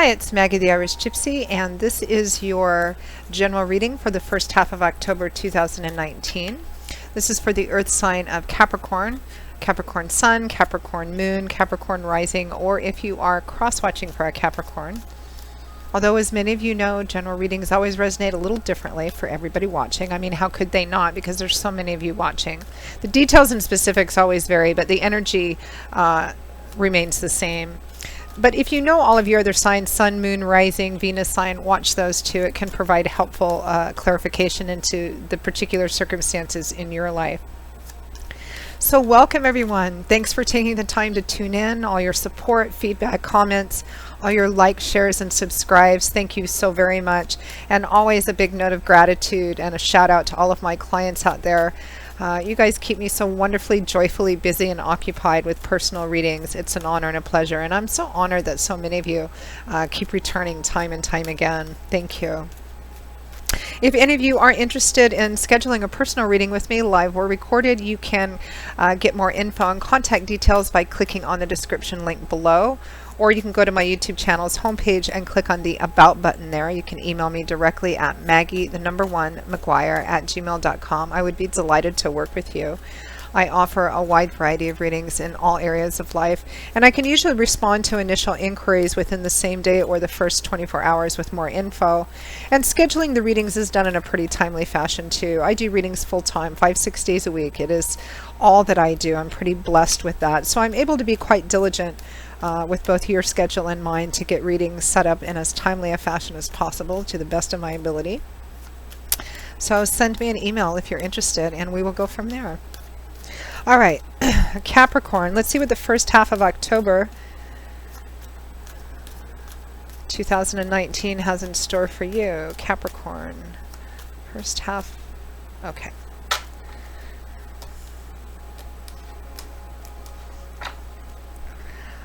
Hi, it's Maggie the Irish Gypsy, and this is your general reading for the first half of October 2019. This is for the Earth sign of Capricorn, Capricorn Sun, Capricorn Moon, Capricorn Rising, or if you are cross-watching for a Capricorn. Although, as many of you know, general readings always resonate a little differently for everybody watching. I mean, how could they not? Because there's so many of you watching. The details and specifics always vary, but the energy remains the same. But if you know all of your other signs, Sun, Moon, Rising, Venus sign, watch those too. It can provide helpful clarification into the particular circumstances in your life. So welcome everyone. Thanks for taking the time to tune in. All your support, feedback, comments, all your likes, shares, and subscribes. Thank you so very much. And always a big note of gratitude and a shout out to all of my clients out there. You guys keep me so wonderfully, joyfully busy and occupied with personal readings. It's an honor and a pleasure. And I'm so honored that so many of you keep returning time and time again. Thank you. If any of you are interested in scheduling a personal reading with me, live or recorded, you can get more info and contact details by clicking on the description link below. Or you can go to my YouTube channel's homepage and click on the About button there. You can email me directly at maggie1mcguire@gmail.com. I would be delighted to work with you. I offer a wide variety of readings in all areas of life, and I can usually respond to initial inquiries within the same day or the first 24 hours with more info. And scheduling the readings is done in a pretty timely fashion too. I do readings full-time, 5-6 days a week. It is all that I do. I'm pretty blessed with that. So I'm able to be quite diligent with both your schedule and mine to get readings set up in as timely a fashion as possible to the best of my ability. So send me an email if you're interested and we will go from there. All right, Capricorn, let's see what the first half of October 2019 has in store for you. Capricorn, first half, okay.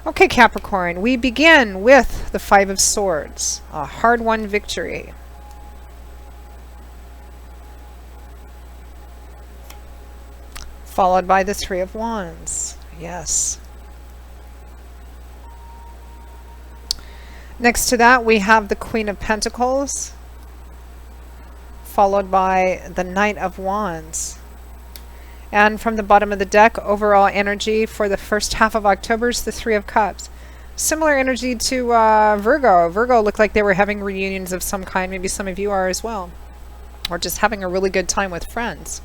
Okay, Capricorn, we begin with the Five of Swords, a hard-won victory. Followed by the Three of Wands. Yes. Next to that, we have the Queen of Pentacles, followed by the Knight of Wands. And from the bottom of the deck, overall energy for the first half of October is the Three of Cups. Similar energy to Virgo. Virgo looked like they were having reunions of some kind. Maybe some of you are as well. Or just having a really good time with friends.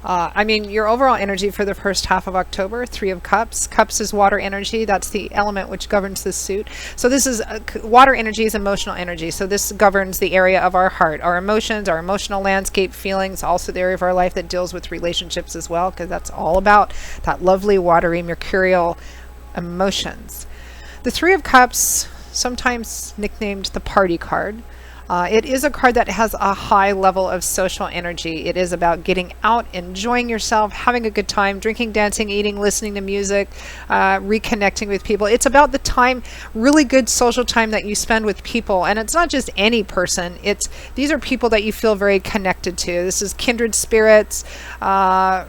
I mean, your overall energy for the first half of October, Three of Cups. Cups is water energy. That's the element which governs this suit. So this is, water energy is emotional energy. So this governs the area of our heart, our emotions, our emotional landscape, feelings, also the area of our life that deals with relationships as well, because that's all about that lovely, watery, mercurial emotions. The Three of Cups, sometimes nicknamed the party card. It is a card that has a high level of social energy. It is about getting out, enjoying yourself, having a good time, drinking, dancing, eating, listening to music, reconnecting with people. It's about the time, really good social time that you spend with people. And it's not just any person. These are people that you feel very connected to. This is kindred spirits, the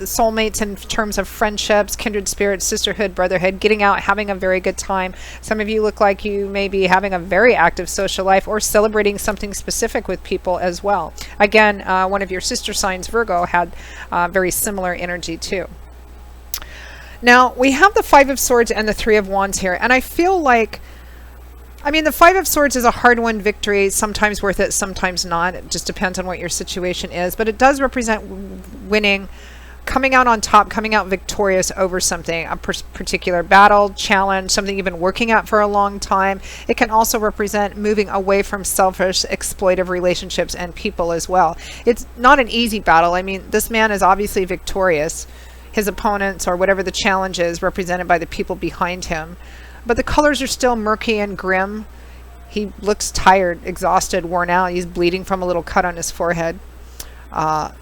soulmates in terms of friendships, kindred spirits, sisterhood, brotherhood, getting out, having a very good time. Some of you look like you may be having a very active social life or celebrating something specific with people as well. Again, one of your sister signs, Virgo, had very similar energy too. Now, we have the Five of Swords and the Three of Wands here, and I feel like the Five of Swords is a hard-won victory, sometimes worth it, sometimes not. It just depends on what your situation is. But it does represent winning, coming out on top, coming out victorious over something, a particular battle, challenge, something you've been working at for a long time. It can also represent moving away from selfish, exploitive relationships and people as well. It's not an easy battle. I mean, this man is obviously victorious. His opponents, or whatever the challenge is, represented by the people behind him. But the colors are still murky and grim. He looks tired, exhausted, worn out. He's bleeding from a little cut on his forehead. But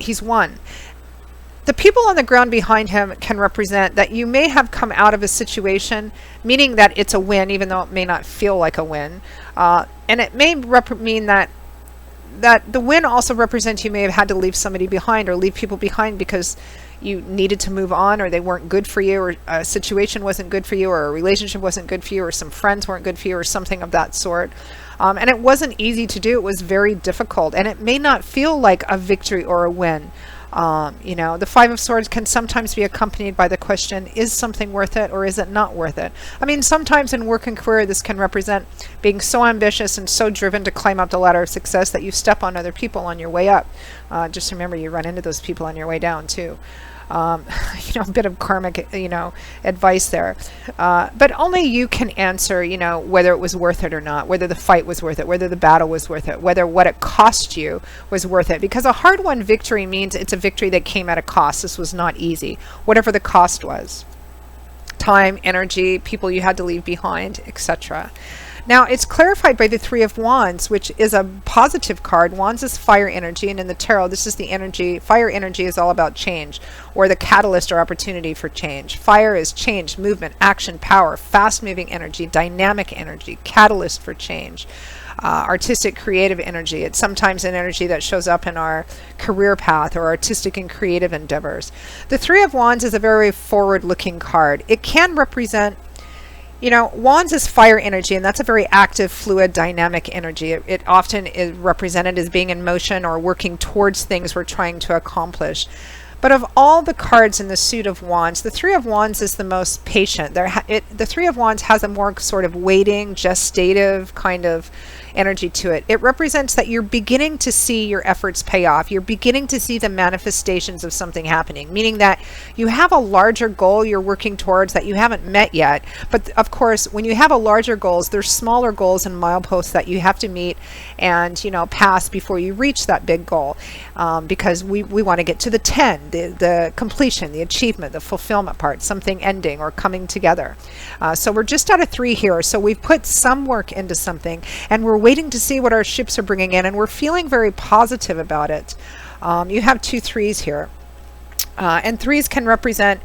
he's won. The people on the ground behind him can represent that you may have come out of a situation, meaning that it's a win, even though it may not feel like a win. And it may mean that the win also represents you may have had to leave somebody behind or leave people behind because you needed to move on, or they weren't good for you, or a situation wasn't good for you, or a relationship wasn't good for you, or some friends weren't good for you, or something of that sort. And it wasn't easy to do. It was very difficult, and it may not feel like a victory or a win. The Five of Swords can sometimes be accompanied by the question, is something worth it or is it not worth it? I mean, sometimes in work and career, this can represent being so ambitious and so driven to climb up the ladder of success that you step on other people on your way up. Just remember, you run into those people on your way down too. A bit of karmic, advice there. But only you can answer, whether it was worth it or not, whether the fight was worth it, whether the battle was worth it, whether what it cost you was worth it. Because a hard-won victory means it's a victory that came at a cost. This was not easy, whatever the cost was. Time, energy, people you had to leave behind, etc. Now, it's clarified by the Three of Wands, which is a positive card. Wands is fire energy, and in the tarot, this is the energy. Fire energy is all about change, or the catalyst or opportunity for change. Fire is change, movement, action, power, fast-moving energy, dynamic energy, catalyst for change. Artistic, creative energy. It's sometimes an energy that shows up in our career path or artistic and creative endeavors. The Three of Wands is a very forward-looking card. It can represent, Wands is fire energy, and that's a very active, fluid, dynamic energy. It often is represented as being in motion or working towards things we're trying to accomplish. But of all the cards in the suit of Wands, the Three of Wands is the most patient. The Three of Wands has a more sort of waiting, gestative kind of energy to it. It represents that you're beginning to see your efforts pay off. You're beginning to see the manifestations of something happening, meaning that you have a larger goal you're working towards that you haven't met yet. But of course, when you have a larger goals, there's smaller goals and mileposts that you have to meet and, pass before you reach that big goal. Because we want to get to the 10, the completion, the achievement, the fulfillment part, something ending or coming together. So we're just out of 3 here. So we've put some work into something, and we're waiting to see what our ships are bringing in, and we're feeling very positive about it. You have 2 3s here, and 3s can represent,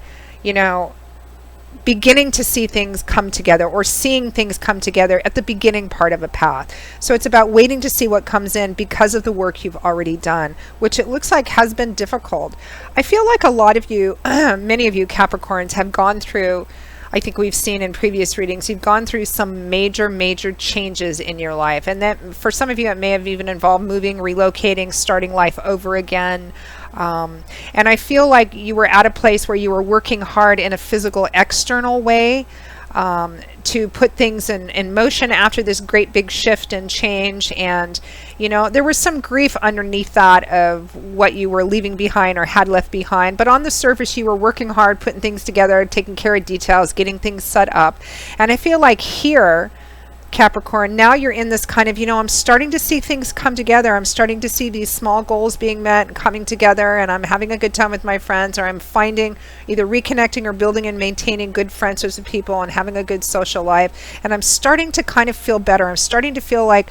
beginning to see things come together, or seeing things come together at the beginning part of a path. So it's about waiting to see what comes in because of the work you've already done, which it looks like has been difficult. I feel like a lot of you, many of you Capricorns, have gone through, I think we've seen in previous readings, you've gone through some major changes in your life. And that for some of you, it may have even involved moving, relocating, starting life over again. And I feel like you were at a place where you were working hard in a physical, external way to put things in motion after this great big shift and change. And, there was some grief underneath that of what you were leaving behind or had left behind. But on the surface, you were working hard, putting things together, taking care of details, getting things set up. And I feel like here, Capricorn, now you're in this kind of, I'm starting to see things come together. I'm starting to see these small goals being met and coming together, and I'm having a good time with my friends, or I'm finding either reconnecting or building and maintaining good friendships with people and having a good social life. And I'm starting to kind of feel better. I'm starting to feel like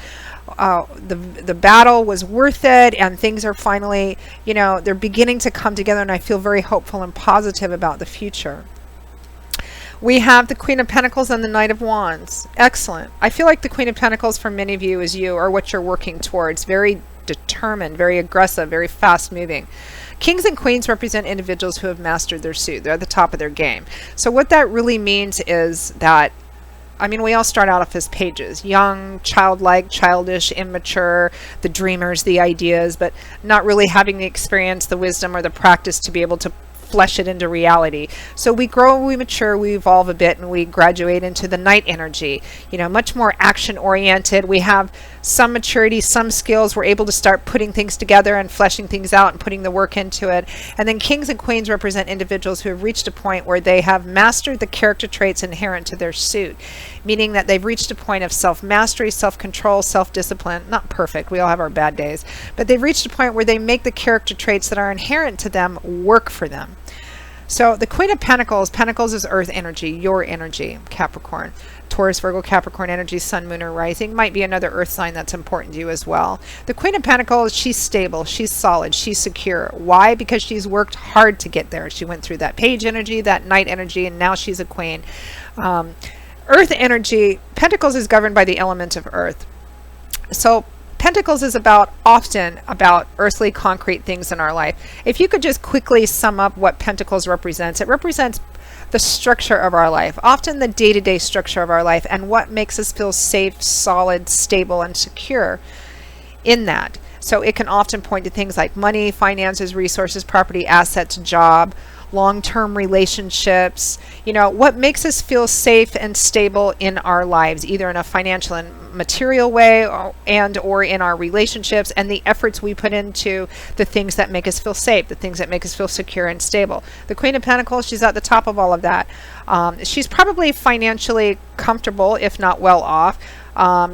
the battle was worth it, and things are finally, they're beginning to come together, and I feel very hopeful and positive about the future. We have the Queen of Pentacles and the Knight of Wands. Excellent. I feel like the Queen of Pentacles for many of you is you, or what you're working towards. Very determined, very aggressive, very fast moving. Kings and Queens represent individuals who have mastered their suit. They're at the top of their game. So what that really means is that, we all start out off as pages. Young, childlike, childish, immature, the dreamers, the ideas, but not really having the experience, the wisdom, or the practice to be able to flesh it into reality. So we grow, we mature, we evolve a bit, and we graduate into the Knight energy, much more action oriented. We have some maturity, some skills. We're able to start putting things together and fleshing things out and putting the work into it. And then Kings and Queens represent individuals who have reached a point where they have mastered the character traits inherent to their suit, meaning that they've reached a point of self-mastery, self-control, self-discipline. Not perfect, we all have our bad days, but they've reached a point where they make the character traits that are inherent to them work for them. So the Queen of Pentacles, Pentacles is earth energy, your energy, Capricorn. Taurus, Virgo, Capricorn energy, sun, moon, or rising might be another earth sign that's important to you as well. The Queen of Pentacles, she's stable, she's solid, she's secure. Why? Because she's worked hard to get there. She went through that page energy, that Knight energy, and now she's a queen. Earth energy, Pentacles is governed by the element of earth. So Pentacles is often about earthly concrete things in our life. If you could just quickly sum up what Pentacles represents, it represents the structure of our life, often the day-to-day structure of our life, and what makes us feel safe, solid, stable, and secure in that. So it can often point to things like money, finances, resources, property, assets, job, long-term relationships, what makes us feel safe and stable in our lives, either in a financial and material way or in our relationships, and the efforts we put into the things that make us feel safe, the things that make us feel secure and stable. The Queen of Pentacles, she's at the top of all of that. She's probably financially comfortable, if not well off.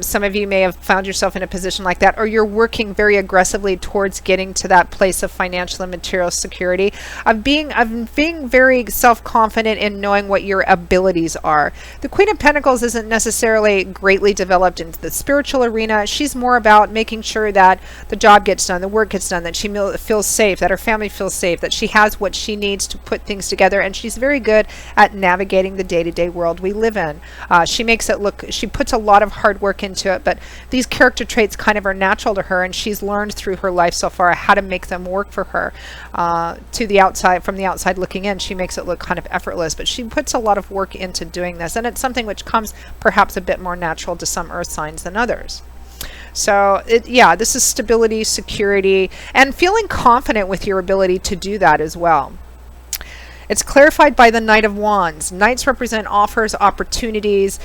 Some of you may have found yourself in a position like that, or you're working very aggressively towards getting to that place of financial and material security, of being very self-confident in knowing what your abilities are. The Queen of Pentacles isn't necessarily greatly developed into the spiritual arena. She's more about making sure that the job gets done, the work gets done, that she feels safe, that her family feels safe, that she has what she needs to put things together, and she's very good at navigating the day-to-day world we live in. She puts a lot of hard work into it, but these character traits kind of are natural to her, and she's learned through her life so far how to make them work for her. From the outside looking in, she makes it look kind of effortless, but she puts a lot of work into doing this, and it's something which comes perhaps a bit more natural to some earth signs than others. So this is stability, security, and feeling confident with your ability to do that as well. It's clarified by the Knight of Wands. Knights represent offers, opportunities,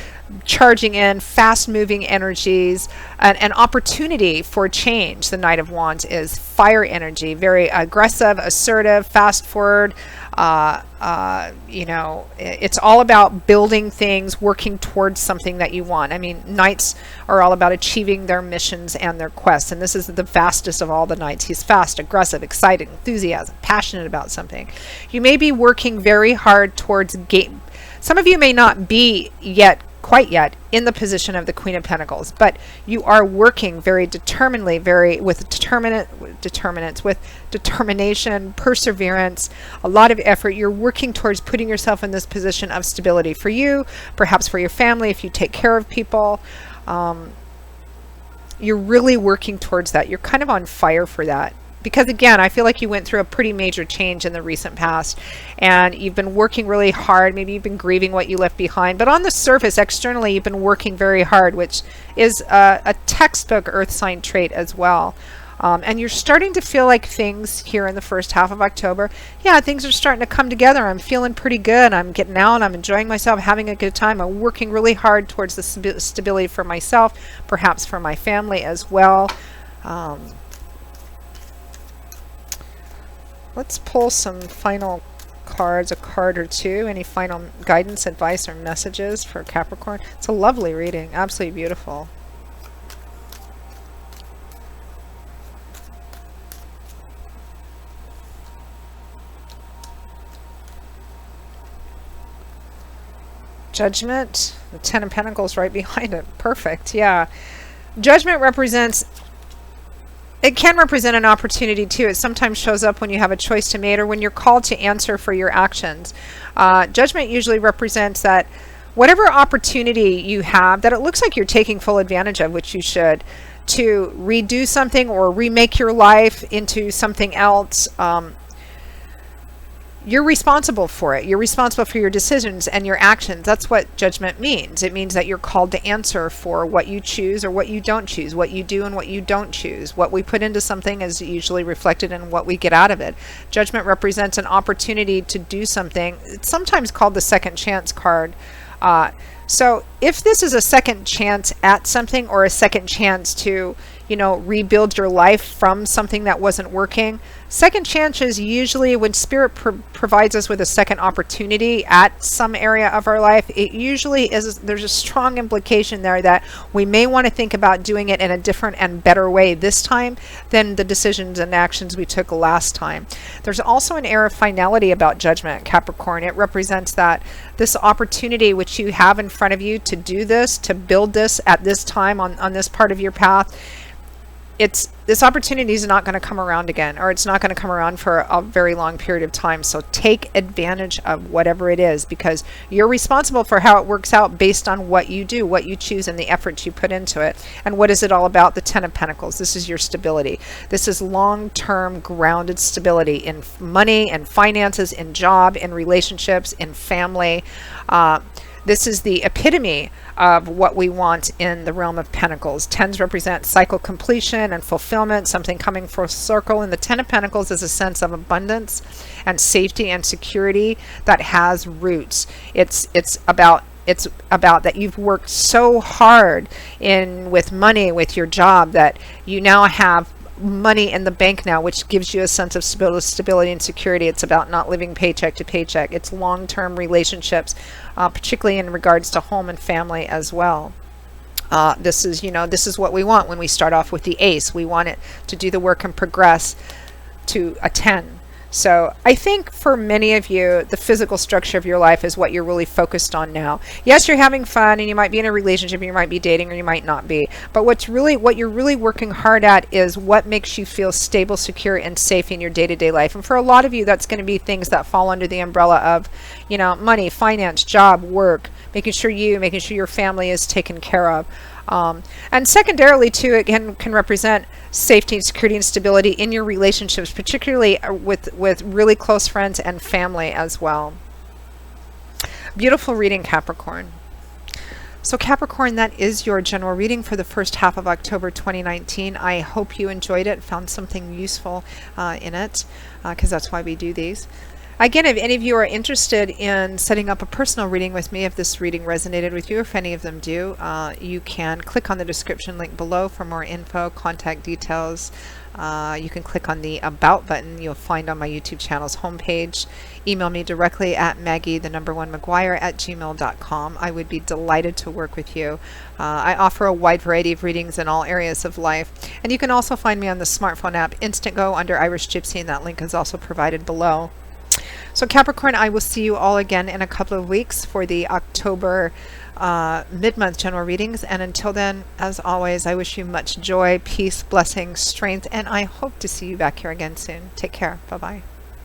charging in, fast-moving energies, an opportunity for change. The Knight of Wands is fire energy, very aggressive, assertive, fast-forward. It's all about building things, working towards something that you want. I mean, knights are all about achieving their missions and their quests, and this is the fastest of all the knights. He's fast, aggressive, excited, enthusiastic, passionate about something. You may be working very hard towards some of you may not be quite yet in the position of the Queen of Pentacles, but you are working very determinedly, with determination, perseverance, a lot of effort. You're working towards putting yourself in this position of stability for you, perhaps for your family if you take care of people. You're really working towards that. You're kind of on fire for that. Because again, I feel like you went through a pretty major change in the recent past, and you've been working really hard. Maybe you've been grieving what you left behind, but on the surface, externally, you've been working very hard, which is a textbook earth sign trait as well. And you're starting to feel like things here in the first half of October, things are starting to come together. I'm feeling pretty good. I'm getting out. I'm enjoying myself, having a good time. I'm working really hard towards the stability for myself, perhaps for my family as well. Let's pull some final cards, a card or two. Any final guidance, advice, or messages for Capricorn? It's a lovely reading. Absolutely beautiful. Judgment. The Ten of Pentacles right behind it. Perfect. Yeah. Judgment represents... It can represent an opportunity too. It sometimes shows up when you have a choice to make or when you're called to answer for your actions. Judgment usually represents that whatever opportunity you have that it looks like you're taking full advantage of, which you should, to redo something or remake your life into something else, you're responsible for it. You're responsible for your decisions and your actions. That's what judgment means. It means that you're called to answer for what you choose or what you don't choose, what you do and what you don't choose. What we put into something is usually reflected in what we get out of it. Judgment represents an opportunity to do something. It's sometimes called the second chance card. So if this is a second chance at something or a second chance to, rebuild your life from something that wasn't working, second chance is usually when Spirit provides us with a second opportunity at some area of our life. It usually is, there's a strong implication there that we may want to think about doing it in a different and better way this time than the decisions and actions we took last time. There's also an air of finality about judgment, Capricorn. It represents that this opportunity which you have in front of you to do this, to build this at this time on this part of your path, this opportunity is not going to come around again, or it's not going to come around for a very long period of time. So take advantage of whatever it is, because you're responsible for how it works out based on what you do, what you choose, and the effort you put into it. And what is it all about? The Ten of Pentacles. This is your stability. This is long-term grounded stability in money and finances, in job, in relationships, in family. This is the epitome of what we want in the realm of Pentacles. Tens represent cycle completion and fulfillment, something coming full circle. And the Ten of Pentacles is a sense of abundance and safety and security that has roots. It's about that you've worked so hard with money, with your job, that you now have money in the bank now, which gives you a sense of stability and security. It's about not living paycheck to paycheck. It's long-term relationships, particularly in regards to home and family as well. This is what we want when we start off with the Ace. We want it to do the work and progress to a 10. So I think for many of you, the physical structure of your life is what you're really focused on now. Yes, you're having fun, and you might be in a relationship, and you might be dating, or you might not be. But what you're really working hard at is what makes you feel stable, secure, and safe in your day-to-day life. And for a lot of you, that's going to be things that fall under the umbrella of, money, finance, job, work, making sure your family is taken care of. And secondarily, too, it can represent safety and security and stability in your relationships, particularly with really close friends and family as well. Beautiful reading, Capricorn. So Capricorn, that is your general reading for the first half of October 2019. I hope you enjoyed it, found something useful in it, because that's why we do these. Again, if any of you are interested in setting up a personal reading with me, if this reading resonated with you, if any of them do, you can click on the description link below for more info, contact details. You can click on the About button you'll find on my YouTube channel's homepage. Email me directly at Maggie1McGuire@gmail.com. I would be delighted to work with you. I offer a wide variety of readings in all areas of life. And you can also find me on the smartphone app Instantgo under Irish Gypsy, and that link is also provided below. So Capricorn, I will see you all again in a couple of weeks for the October mid-month general readings. And until then, as always, I wish you much joy, peace, blessings, strength, and I hope to see you back here again soon. Take care. Bye-bye.